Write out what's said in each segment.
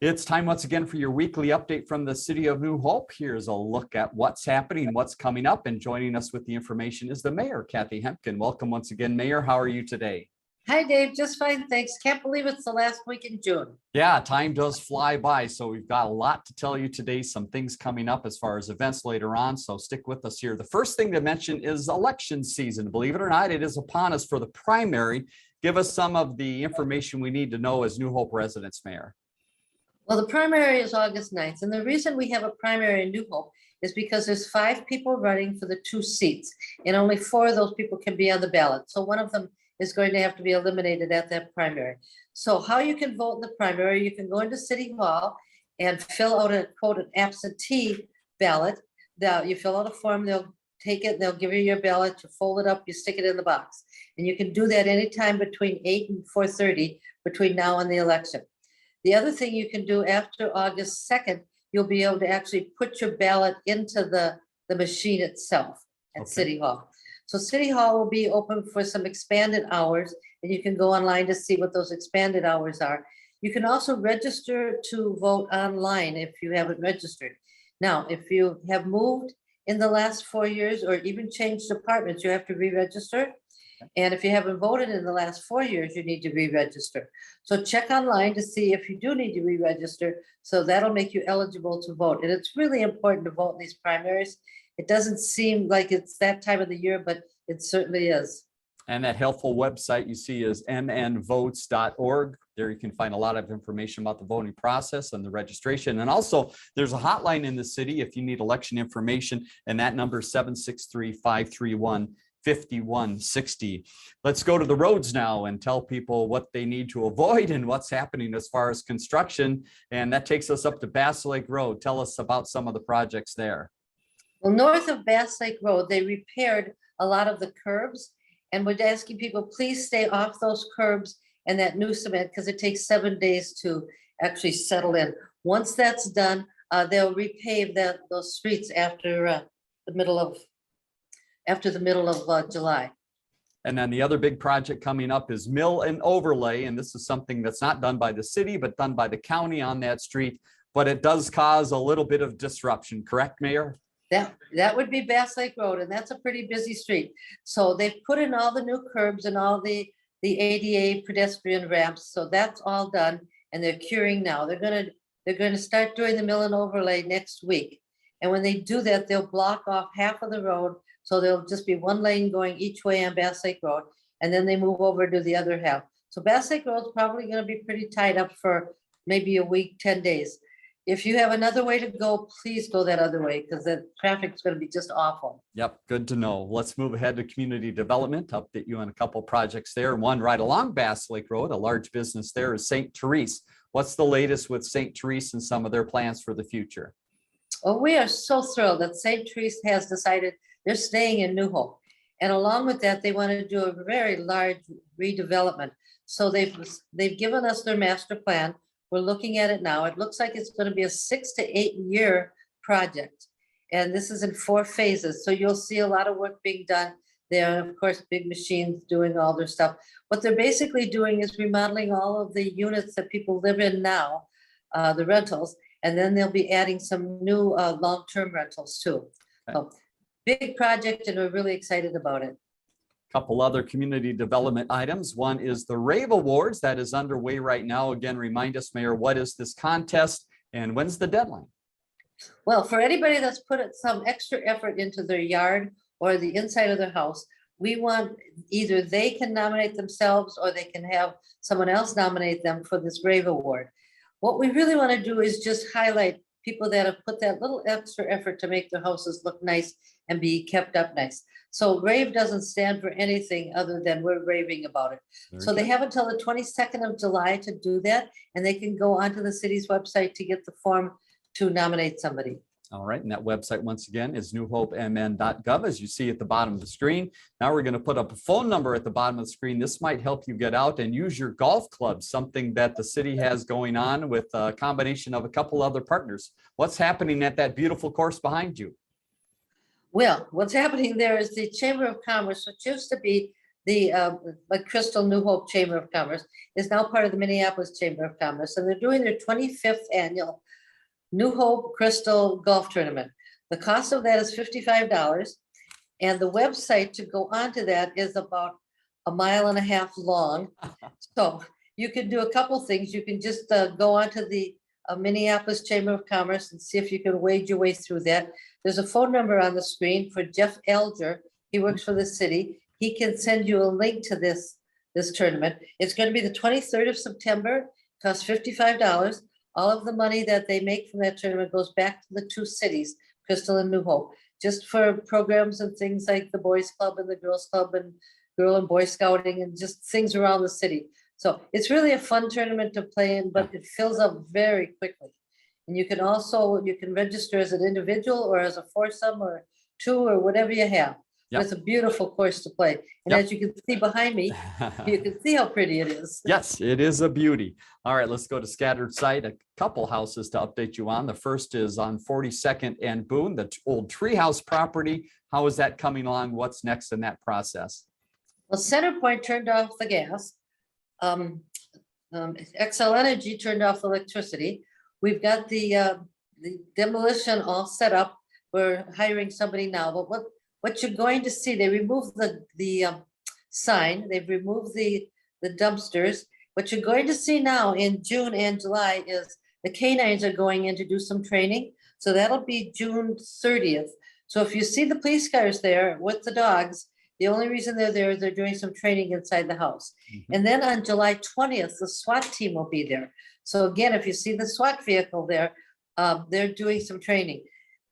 It's time once again for your weekly update from the City of New Hope. Here's a look at what's happening, what's coming up, and joining us with the information is the Mayor, Kathi Hemken. Welcome once again, Mayor. How are you today? Hi, Dave. Just fine, thanks. Can't believe it's the last week in June. Yeah, time does fly by, so we've got a lot to tell you today, some things coming up as far as events later on, so stick with us here. The first thing to mention is election season. Believe it or not, it is upon us for the primary. Give us some of the information we need to know as New Hope residents, Mayor. Well, the primary is August 9th, and the reason we have a primary in New Hope is because there's 5 people running for the 2 seats, and only 4 of those people can be on the ballot. So one of them is going to have to be eliminated at that primary. So how you can vote in the primary, you can go into City Hall and fill out a quote, an absentee ballot. Now you fill out a form, they'll take it, they'll give you your ballot, you fold it up, you stick it in the box. And you can do that anytime between 8 and 4:30 between now and the election. The other thing you can do after August 2nd, you'll be able to actually put your ballot into the machine itself at City Hall. So City Hall will be open for some expanded hours, and you can go online to see what those expanded hours are. You can also register to vote online if you haven't registered. Now, if you have moved in the last 4 years or even changed departments, you have to re-register. And if you haven't voted in the last 4 years, you need to re-register. So check online to see if you do need to re-register. So that'll make you eligible to vote. And it's really important to vote in these primaries. It doesn't seem like it's that time of the year, but it certainly is. And that helpful website you see is mnvotes.org. There you can find a lot of information about the voting process and the registration. And also there's a hotline in the city if you need election information, and that number is 763-531-5160. Let's go to the roads now and tell people what they need to avoid and what's happening as far as construction. And that takes us up to Bass Lake Road. Tell us about some of the projects there. Well, north of Bass Lake Road, they repaired a lot of the curbs, and we're asking people, please stay off those curbs and that new cement because it takes 7 days to actually settle in. Once that's done, they'll repave those streets after the middle of July. And then the other big project coming up is Mill and Overlay. And this is something that's not done by the city, but done by the county on that street. But it does cause a little bit of disruption, correct, Mayor? That would be Bass Lake Road, and that's a pretty busy street. So they've put in all the new curbs and all the ADA pedestrian ramps. So that's all done, and they're curing now. They're gonna start doing the Mill and Overlay next week. And when they do that, they'll block off half of the road. So there'll just be 1 lane going each way on Bass Lake Road, and then they move over to the other half. So Bass Lake Road's probably going to be pretty tied up for maybe a week, 10 days. If you have another way to go, please go that other way because the traffic's going to be just awful. Yep, good to know. Let's move ahead to community development. Update you on a couple projects there. One right along Bass Lake Road, a large business there is St. Teresa. What's the latest with St. Teresa and some of their plans for the future? Oh, we are so thrilled that St. Teresa has decided they're staying in New Hope. And along with that, they want to do a very large redevelopment. So they've given us their master plan. We're looking at it now. It looks like it's going to be a 6 to 8 year project. And this is in 4 phases. So you'll see a lot of work being done there. Of course, big machines doing all their stuff. What they're basically doing is remodeling all of the units that people live in now, the rentals. And then they'll be adding some new long-term rentals too. Okay. So big project, and we're really excited about it. Couple other community development items. One is the Rave Awards that is underway right now. Again, remind us, Mayor, what is this contest and when's the deadline? Well, for anybody that's put some extra effort into their yard or the inside of their house, we want either they can nominate themselves or they can have someone else nominate them for this Rave Award. What we really want to do is just highlight people that have put that little extra effort to make their houses look nice and be kept up nice. So Rave doesn't stand for anything other than we're raving about it. So they have until the 22nd of July to do that, and they can go onto the city's website to get the form to nominate somebody. All right, and that website once again is newhopemn.gov, as you see at the bottom of the screen. Now we're going to put up a phone number at the bottom of the screen. This might help you get out and use your golf club, something that the city has going on with a combination of a couple other partners. What's happening at that beautiful course behind you? Well, what's happening there is the Chamber of Commerce, which used to be the like Crystal New Hope Chamber of Commerce is now part of the Minneapolis Chamber of Commerce, and they're doing their 25th annual New Hope Crystal Golf Tournament. The cost of that is $55, and the website to go onto that is about 1.5 miles long. So you can do a couple things. You can just go onto the Minneapolis Chamber of Commerce and see if you can wade your way through that. There's a phone number on the screen for Jeff Elger. He works for the city. He can send you a link to this tournament. It's going to be the 23rd of September, costs $55. All of the money that they make from that tournament goes back to the two cities, Crystal and New Hope, just for programs and things like the Boys Club and the Girls Club and Girl and Boy Scouting and just things around the city. So it's really a fun tournament to play in, but it fills up very quickly. And you can register as an individual or as a foursome or two or whatever you have. Yep. It's a beautiful course to play. And as you can see behind me, you can see how pretty it is. Yes, it is a beauty. All right, let's go to Scattered Site. A couple houses to update you on. The first is on 42nd and Boone, the old Treehouse property. How is that coming along? What's next in that process? Well, CenterPoint turned off the gas. XL Energy turned off electricity. We've got the demolition all set up. We're hiring somebody now, but what you're going to see, they removed the sign, they've removed the dumpsters. What you're going to see now in June and July is the canines are going in to do some training. So that'll be June 30th. So if you see the police cars there with the dogs, the only reason they're there is they're doing some training inside the house. Mm-hmm. And then on July 20th, the SWAT team will be there. So again, if you see the SWAT vehicle there, they're doing some training.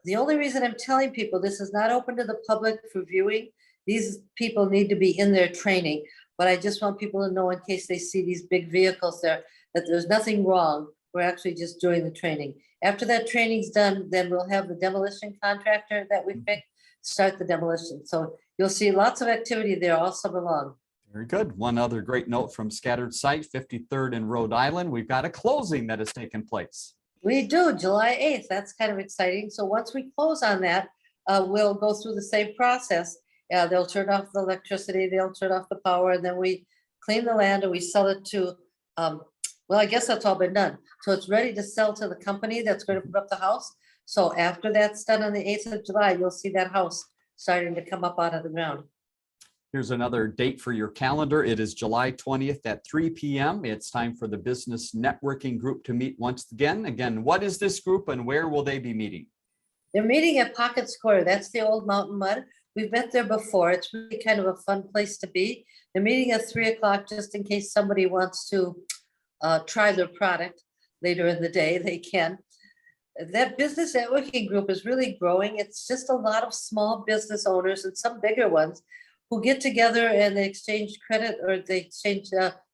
The only reason I'm telling people this is not open to the public for viewing. These people need to be in their training, but I just want people to know in case they see these big vehicles there, that there's nothing wrong. We're actually just doing the training. After that training's done, then we'll have the demolition contractor that we pick start the demolition. So you'll see lots of activity there all summer long. Very good. One other great note from Scattered Site, 53rd and Rhode Island. We've got a closing that has taken place. We do, July 8th. That's kind of exciting. So once we close on that, we'll go through the same process. They'll turn off the electricity, they'll turn off the power, and then we clean the land and we sell it to, well, I guess that's all been done. So it's ready to sell to the company that's going to put up the house. So after that's done on the 8th of July, you'll see that house starting to come up out of the ground. Here's another date for your calendar. It is July 20th at 3 p.m. It's time for the business networking group to meet once again. Again, what is this group and where will they be meeting? They're meeting at Pocket Square. That's the old Mountain Mud. We've met there before. It's really kind of a fun place to be. They're meeting at 3 o'clock just in case somebody wants to try their product later in the day, they can. That business networking group is really growing. It's just a lot of small business owners and some bigger ones who get together and they exchange credit or they exchange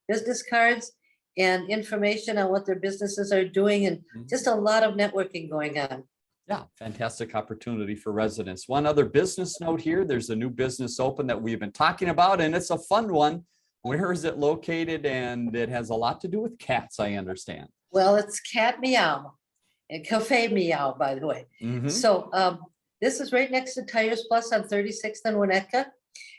business cards and information on what their businesses are doing, and just a lot of networking going on. Yeah, fantastic opportunity for residents. One other business note here, there's a new business open that we've been talking about, and it's a fun one. Where is it located? And it has a lot to do with cats, I understand. Well, it's Cat Meow and Cafe Meow, by the way. So this is right next to Tires Plus on 36th and Winnetka.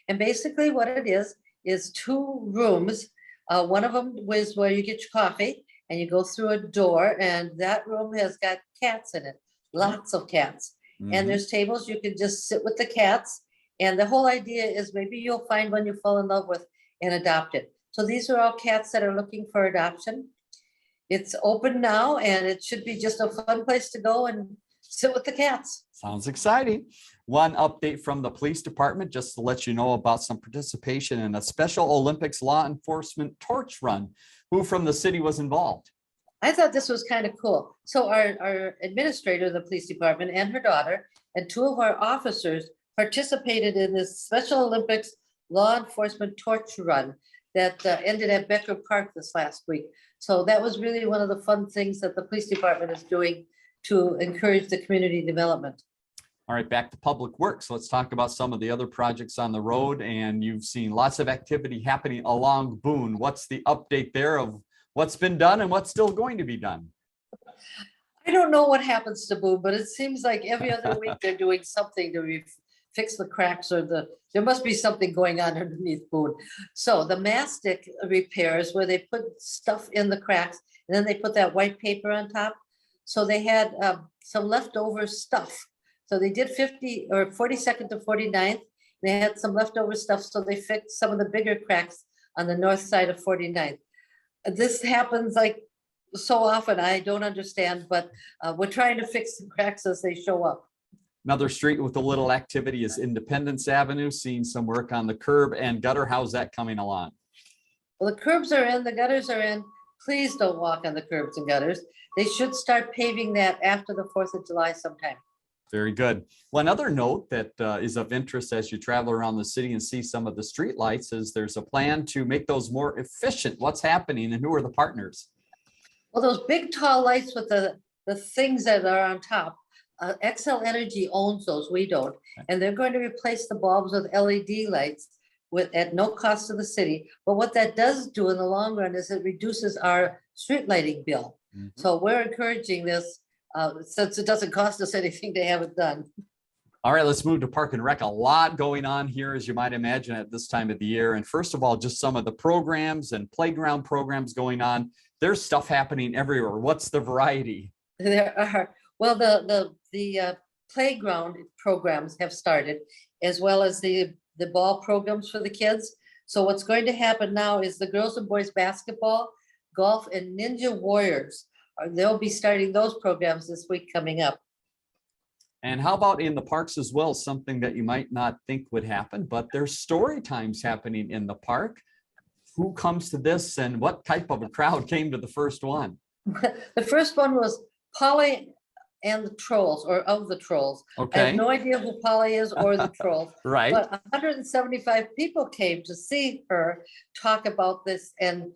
And basically what it is 2 rooms. One of them was where you get your coffee and you go through a door, and that room has got cats in it, lots of cats. And there's tables, you can just sit with the cats. And the whole idea is maybe you'll find one you fall in love with and adopt it. So these are all cats that are looking for adoption. It's open now, and it should be just a fun place to go and sit with the cats. Sounds exciting. One update from the police department, just to let you know about some participation in a Special Olympics law enforcement torch run. Who from the city was involved? I thought this was kind of cool. So our administrator of the police department and her daughter and 2 of our officers participated in this Special Olympics law enforcement torch run that ended at Becker Park this last week. So that was really one of the fun things that the police department is doing to encourage the community development. All right, back to public works. Let's talk about some of the other projects on the road. And you've seen lots of activity happening along Boone. What's the update there of what's been done and what's still going to be done? I don't know what happens to Boone, but it seems like every other week they're doing something to fix the cracks or there must be something going on underneath Boone. So the mastic repairs where they put stuff in the cracks and then they put that white paper on top. So they had some leftover stuff. So they did 50 or 42nd to 49th. They had some leftover stuff. So they fixed some of the bigger cracks on the north side of 49th. This happens like so often. I don't understand, but we're trying to fix the cracks as they show up. Another street with a little activity is Independence Avenue, seeing some work on the curb and gutter. How's that coming along? Well, the curbs are in, the gutters are in. Please don't walk on the curbs and gutters. They should start paving that after the 4th of July sometime. Very good. One other note that is of interest as you travel around the city and see some of the street lights is there's a plan to make those more efficient. What's happening and who are the partners? Well, those big tall lights with the things that are on top, XL Energy owns those, we don't. And they're going to replace the bulbs with LED lights at no cost to the city. But what that does do in the long run is it reduces our street lighting bill. Mm-hmm. So we're encouraging this since it doesn't cost us anything to have it done. All right, let's move to Park and Rec. A lot going on here, as you might imagine, at this time of the year. And first of all, just some of the programs and playground programs going on. There's stuff happening everywhere. What's the variety? There are. Well, the playground programs have started, as well as the ball programs for the kids. So what's going to happen now is the girls and boys basketball, golf, and Ninja Warriors. They'll be starting those programs this week coming up. And how about in the parks as well? Something that you might not think would happen, but there's story times happening in the park. Who comes to this and what type of a crowd came to the first one? The first one was Polly and the Trolls, or of the Trolls. Okay. I have no idea who Polly is or the Trolls. Right. But 175 people came to see her talk about this and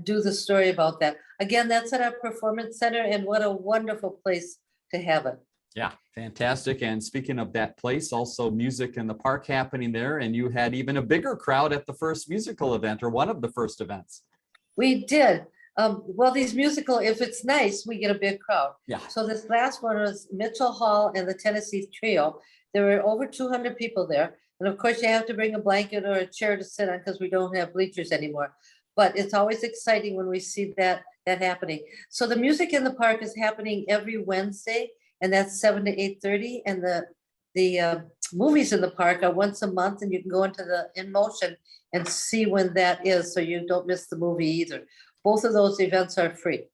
do the story about that. Again, that's at our performance center, and what a wonderful place to have it. Yeah, fantastic. And speaking of that place, also music in the park happening there, and you had even a bigger crowd at the first musical event, or one of the first events. We did. Well, these musical, if it's nice, we get a big crowd. Yeah. So this last one was Mitchell Hall and the Tennessee Trio. There were over 200 people there. And of course, you have to bring a blanket or a chair to sit on because we don't have bleachers anymore. But it's always exciting when we see that happening. So the music in the park is happening every Wednesday, and that's 7 to 8:30. And the movies in the park are once a month, and you can go into the In Motion and see when that is, so you don't miss the movie either. Both of those events are free.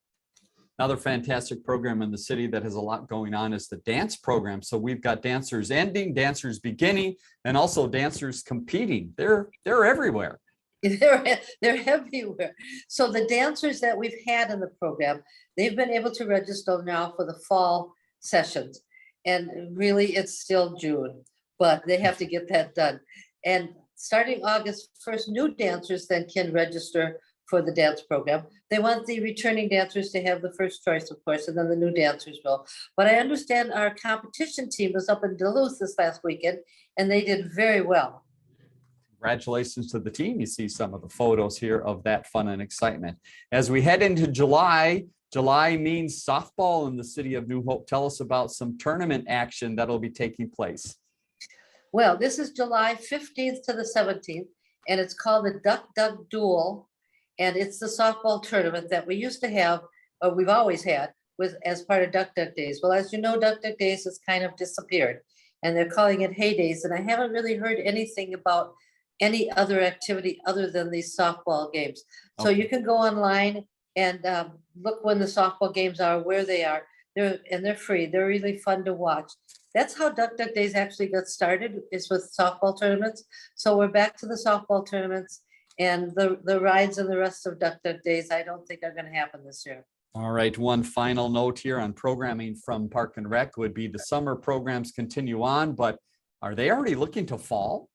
Another fantastic program in the city that has a lot going on is the dance program. So we've got dancers ending, dancers beginning, and also dancers competing. They're everywhere. They're everywhere. So the dancers that we've had in the program, they've been able to register now for the fall sessions. And really, it's still June, but they have to get that done. And starting August 1st, new dancers then can register for the dance program. They want the returning dancers to have the first choice, of course, and then the new dancers will. But I understand our competition team was up in Duluth this last weekend, and they did very well. Congratulations to the team. You see some of the photos here of that fun and excitement. As we head into July, July means softball in the city of New Hope. Tell us about some tournament action that'll be taking place. Well, this is July 15th to the 17th, and it's called the Duck Duck Duel. And it's the softball tournament that we used to have, or we've always had, as part of Duck Duck Days. Well, as you know, Duck Duck Days has kind of disappeared, and they're calling it Hay Days. And I haven't really heard anything about any other activity other than these softball games. So you can go online and look when the softball games are, where they are. They're free. They're really fun to watch. That's how Duck Duck Days actually got started, is with softball tournaments. So we're back to the softball tournaments. And the rides and the rest of Duck Duck Days, I don't think are going to happen this year. All right. One final note here on programming from Park and Rec would be the summer programs continue on, but are they already looking to fall?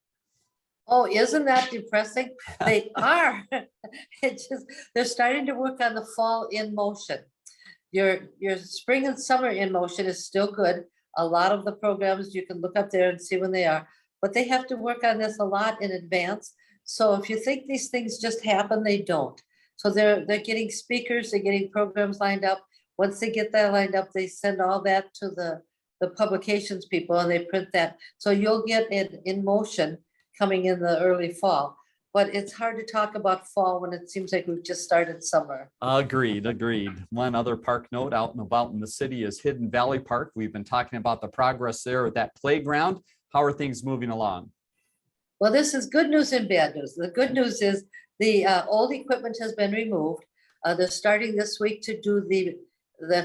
Oh, isn't that depressing? They are. They're starting to work on the fall in motion. Your spring and summer in motion is still good. A lot of the programs you can look up there and see when they are, but they have to work on this a lot in advance. So if you think these things just happen, they don't. So they're getting speakers, they're getting programs lined up. Once they get that lined up, they send all that to the publications people and they print that. So you'll get it in motion coming in the early fall. But it's hard to talk about fall when it seems like we've just started summer. Agreed. One other park note out and about in the city is Hidden Valley Park. We've been talking about the progress there at that playground. How are things moving along? Well, this is good news and bad news. The good news is the old equipment has been removed. They're starting this week to do the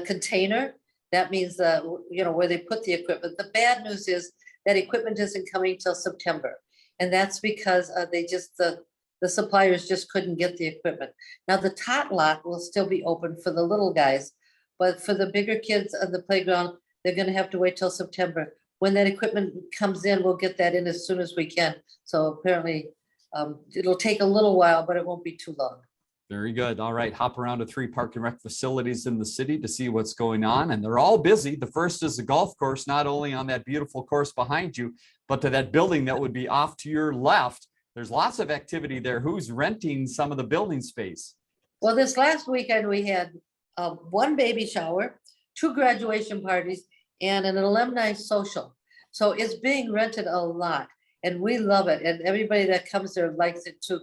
container. That means where they put the equipment. The bad news is that equipment isn't coming till September. And that's because the suppliers just couldn't get the equipment. Now the tot lot will still be open for the little guys, but for the bigger kids on the playground, they're gonna have to wait till September. When that equipment comes in, we'll get that in as soon as we can. So apparently it'll take a little while, but it won't be too long. Very good. All right. Hop around to 3 park and rec facilities in the city to see what's going on. And they're all busy. The first is the golf course, not only on that beautiful course behind you, but to that building that would be off to your left. There's lots of activity there. Who's renting some of the building space? Well, this last weekend we had 1 baby shower, 2 graduation parties, and an alumni social. So it's being rented a lot and we love it. And everybody that comes there likes it too.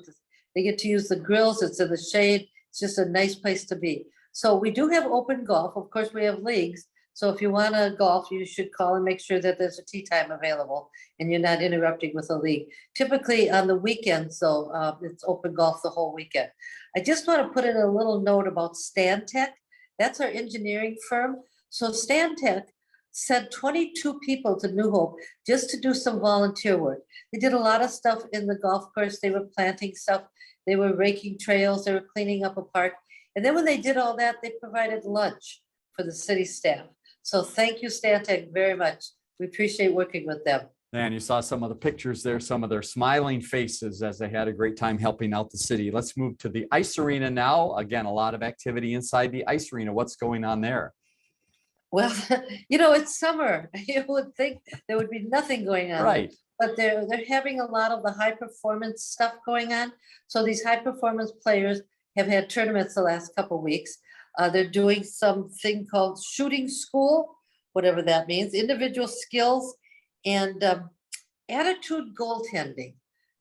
They get to use the grills. It's in the shade. It's just a nice place to be. So we do have open golf. Of course, we have leagues. So if you want to golf, you should call and make sure that there's a tee time available and you're not interrupting with a league. Typically on the weekends, so it's open golf the whole weekend. I just want to put in a little note about Stantec. That's our engineering firm. So Stantec sent 22 people to New Hope just to do some volunteer work. They did a lot of stuff in the golf course. They were planting stuff. They were raking trails. They were cleaning up a park. And then when they did all that, they provided lunch for the city staff. So thank you, Stantec, very much. We appreciate working with them. And you saw some of the pictures there, some of their smiling faces as they had a great time helping out the city. Let's move to the ice arena now. Again, a lot of activity inside the ice arena. What's going on there? Well, it's summer. You would think there would be nothing going on. Right. But they're having a lot of the high performance stuff going on. So these high performance players have had tournaments the last couple of weeks. They're doing something called shooting school, whatever that means, individual skills and attitude goaltending.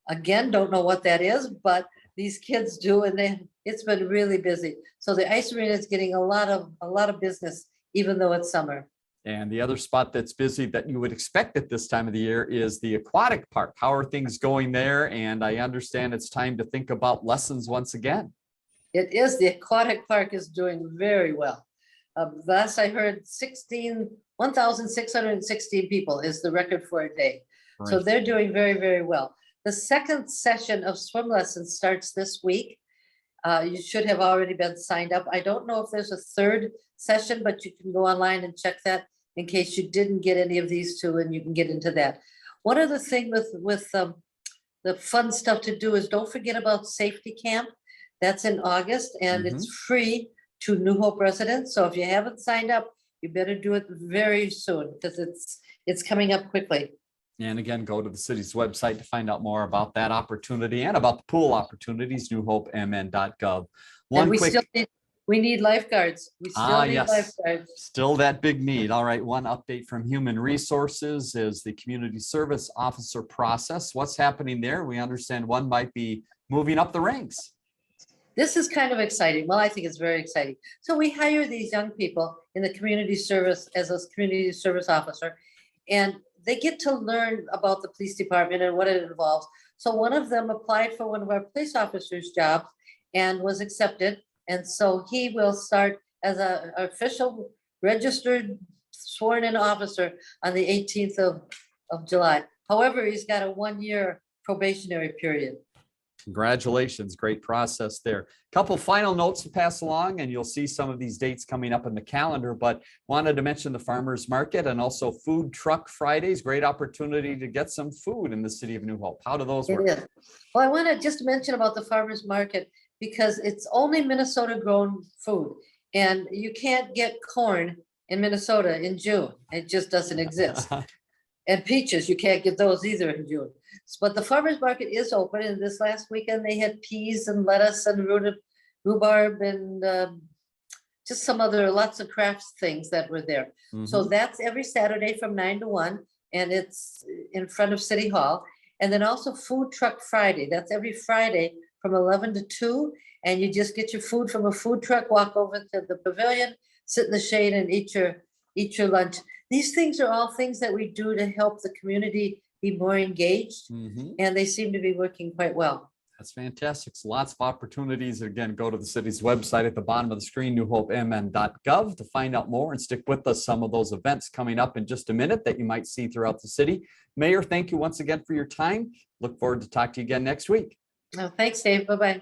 Again, don't know what that is, but these kids do, and it's been really busy. So the ice arena is getting a lot of business, even though it's summer. And the other spot that's busy that you would expect at this time of the year is the Aquatic Park. How are things going there? And I understand it's time to think about lessons once again. It is. The Aquatic Park is doing very well. Last I heard 1,616 people is the record for a day. Right. So they're doing very, very well. The second session of swim lessons starts this week. You should have already been signed up. I don't know if there's a third session, but you can go online and check that in case you didn't get any of these two, and you can get into that. One other thing with the fun stuff to do is don't forget about Safety Camp. That's in August, and it's free to New Hope residents. So if you haven't signed up, you better do it very soon because it's coming up quickly. And again, go to the city's website to find out more about that opportunity and about the pool opportunities, newhopemn.gov. We need lifeguards. We still need lifeguards. Still that big need. All right. One update from Human Resources is the community service officer process. What's happening there? We understand one might be moving up the ranks. This is kind of exciting. Well, I think it's very exciting. So we hire these young people in the community service as a community service officer, and they get to learn about the police department and what it involves. So one of them applied for one of our police officers' jobs and was accepted. And so he will start as an official registered sworn in officer on the 18th of July. However, he's got a 1-year probationary period. Congratulations. Great process there. Couple final notes to pass along, and you'll see some of these dates coming up in the calendar, but wanted to mention the farmers market and also food truck Fridays. Great opportunity to get some food in the city of New Hope. How do those work? It is. Well, I want to just mention about the farmers market because it's only Minnesota grown food, and you can't get corn in Minnesota in June. It just doesn't exist. And peaches, you can't get those either in June. But the farmers market is open, and this last weekend they had peas and lettuce and rhubarb and just some other, lots of crafts things that were there. So that's every Saturday from 9 to 1, and it's in front of City Hall. And then also Food Truck Friday. That's every Friday from 11 to 2. And you just get your food from a food truck, walk over to the pavilion, sit in the shade and eat your lunch. These things are all things that we do to help the community be more engaged. And they seem to be working quite well. That's fantastic. So lots of opportunities. Again, go to the city's website at the bottom of the screen, newhopemn.gov, to find out more and stick with us. Some of those events coming up in just a minute that you might see throughout the city. Mayor, thank you once again for your time. Look forward to talk to you again next week. Oh, thanks, Dave. Bye-bye.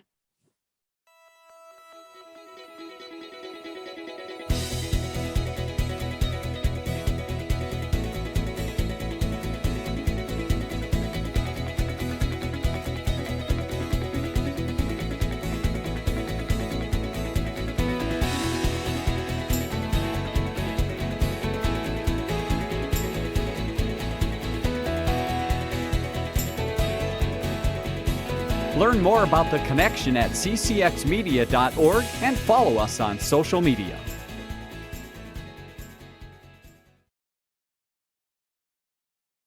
Learn more about The Connection at ccxmedia.org and follow us on social media.